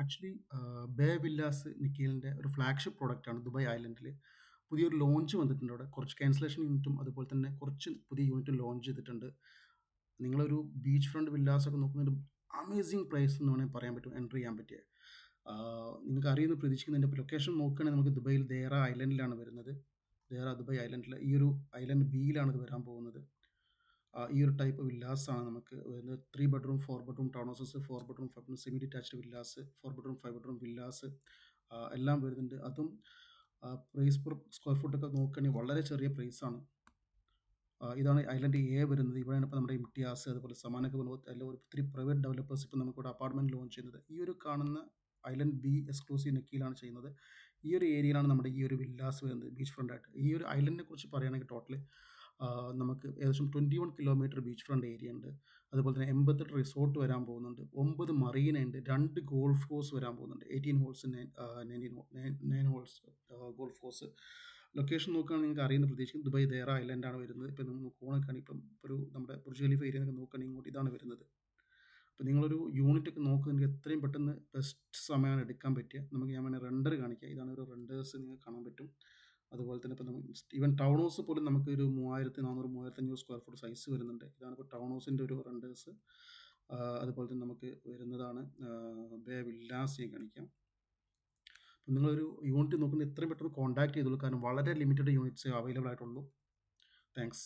Actually bay villas നിക്കീലിൻ്റെ ഒരു flagship പ്രോഡക്റ്റാണ് Dubai ഐലൻഡിൽ. പുതിയൊരു ലോഞ്ച് വന്നിട്ടുണ്ട് അവിടെ. കുറച്ച് ക്യാൻസലേഷൻ യൂണിറ്റും അതുപോലെ തന്നെ കുറച്ച് പുതിയ യൂണിറ്റും ലോഞ്ച് ചെയ്തിട്ടുണ്ട്. നിങ്ങളൊരു ബീച്ച് ഫ്രണ്ട് വില്ലാസൊക്കെ നോക്കുന്നൊരു അമേസിങ് പ്രൈസ് എന്ന് വേണമെങ്കിൽ പറയാൻ പറ്റും എൻ്റർ ചെയ്യാൻ പറ്റിയ. നിങ്ങൾക്ക് അറിയുന്ന പ്രതീക്ഷിക്കുന്നതിൻ്റെ ഇപ്പോൾ ലൊക്കേഷൻ നോക്കുകയാണെങ്കിൽ നമുക്ക് ദുബൈയിൽ ദേറ ഐലൻഡിലാണ് വരുന്നത്. ദേറ ദുബായ് ഐലൻഡിൽ ഈ ഒരു ഐലൻഡ് ബിയിലാണ് ഇത് വരാൻ പോകുന്നത്. ഈ ഒരു ടൈപ്പ് വില്ലാസാണ് നമുക്ക് വരുന്നത്. 3 bedroom 4 bedroom town houses, 4 bedroom 5 bedroom semi detached villas, 4 bedroom 5 bedroom villas എല്ലാം വരുന്നുണ്ട്. അതും പ്രൈസ് പെർ സ്ക്വയർ ഫുട്ടൊക്കെ നോക്കുകയാണെങ്കിൽ വളരെ ചെറിയ പ്രൈസാണ്. ഇതാണ് ഐലൻഡ് എ വരുന്നത്. ഇവിടെയാണ് ഇപ്പോൾ നമ്മുടെ ഇംതിയാസ് അതുപോലെ സമാനൊക്കെ വരുന്നത്. എല്ലാം ഒത്തിരി പ്രൈവറ്റ് ഡെവലപ്പേഴ്സ് ഇപ്പോൾ നമുക്കിവിടെ അപ്പാർട്ട്മെൻറ്റ് ലോഞ്ച് ചെയ്യുന്നത്. ഈ ഒരു കാണുന്ന ഐലൻഡ് ബി എക്സ്ക്ലൂസീവ് നെക്കിയിലാണ് ചെയ്യുന്നത്. ഈ ഒരു ഏരിയയിലാണ് നമ്മുടെ ഈ ഒരു വില്ലാസ് വരുന്നത് ബീച്ച് ഫ്രണ്ടായിട്ട്. ഈ ഒരു ഐലൻഡിനെ കുറിച്ച് പറയുകയാണെങ്കിൽ ടോട്ടൽ നമുക്ക് ഏകദേശം 21 കിലോമീറ്റർ ബീച്ച് ഫ്രണ്ട് ഏരിയ ഉണ്ട്. അതുപോലെ തന്നെ 88 റിസോർട്ട് വരാൻ പോകുന്നുണ്ട്. 9 മറീന ഉണ്ട്. 2 ഗോൾഫ് കോഴ്സ് വരാൻ പോകുന്നുണ്ട്. 18 holes 9 holes golf course. Location നോക്കുകയാണെങ്കിൽ നിങ്ങൾക്ക് അറിയുന്ന പ്രതീക്ഷിക്കും ദുബായ് ദേറ ഐലൻഡാണ് വരുന്നത്. ഇപ്പോൾ നമ്മൾ നോക്കുകയാണെങ്കിൽ ഇപ്പം ഒരു നമ്മുടെ ബുർജ് ഖലീഫ ഏരിയ എന്നൊക്കെ നോക്കുകയാണെങ്കിൽ ഇങ്ങോട്ട് ഇതാണ് വരുന്നത്. അപ്പോൾ നിങ്ങളൊരു യൂണിറ്റ് ഒക്കെ നോക്കുകയാണെങ്കിൽ എത്രയും പെട്ടെന്ന് ബെസ്റ്റ് സമയമാണ് എടുക്കാൻ പറ്റുക. നമുക്ക് ഞാൻ വേണേൽ റെൻഡർ കാണിക്കാം. ഇതാണ് ഒരു റെൻഡേഴ്സ് നിങ്ങൾക്ക് കാണാൻ പറ്റും. അതുപോലെ തന്നെ ഇപ്പോൾ നമുക്ക് ഈവൻ ടൗൺ ഹൗസ് പോലും നമുക്ക് ഒരു 3400 3500 സ്ക്വയർ ഫുട്ട് സൈസ് വരുന്നുണ്ട്. ഇതാണ് ഇപ്പോൾ ടൗൺ ഹൗസിൻ്റെ ഒരു റെൻഡേഴ്സ്. അതുപോലെ തന്നെ നമുക്ക് വരുന്നതാണ് ബേ വില്ലാസ് ഞാൻ കാണിക്കാം. അപ്പോൾ നിങ്ങളൊരു യൂണിറ്റ് നോക്കുന്നത് എത്രയും പെട്ടെന്ന് കോൺടാക്ട് ചെയ്തോളൂ. കാരണം വളരെ ലിമിറ്റഡ് യൂണിറ്റ്സേ അവൈലബിൾ ആയിട്ടുള്ളൂ. താങ്ക്സ്.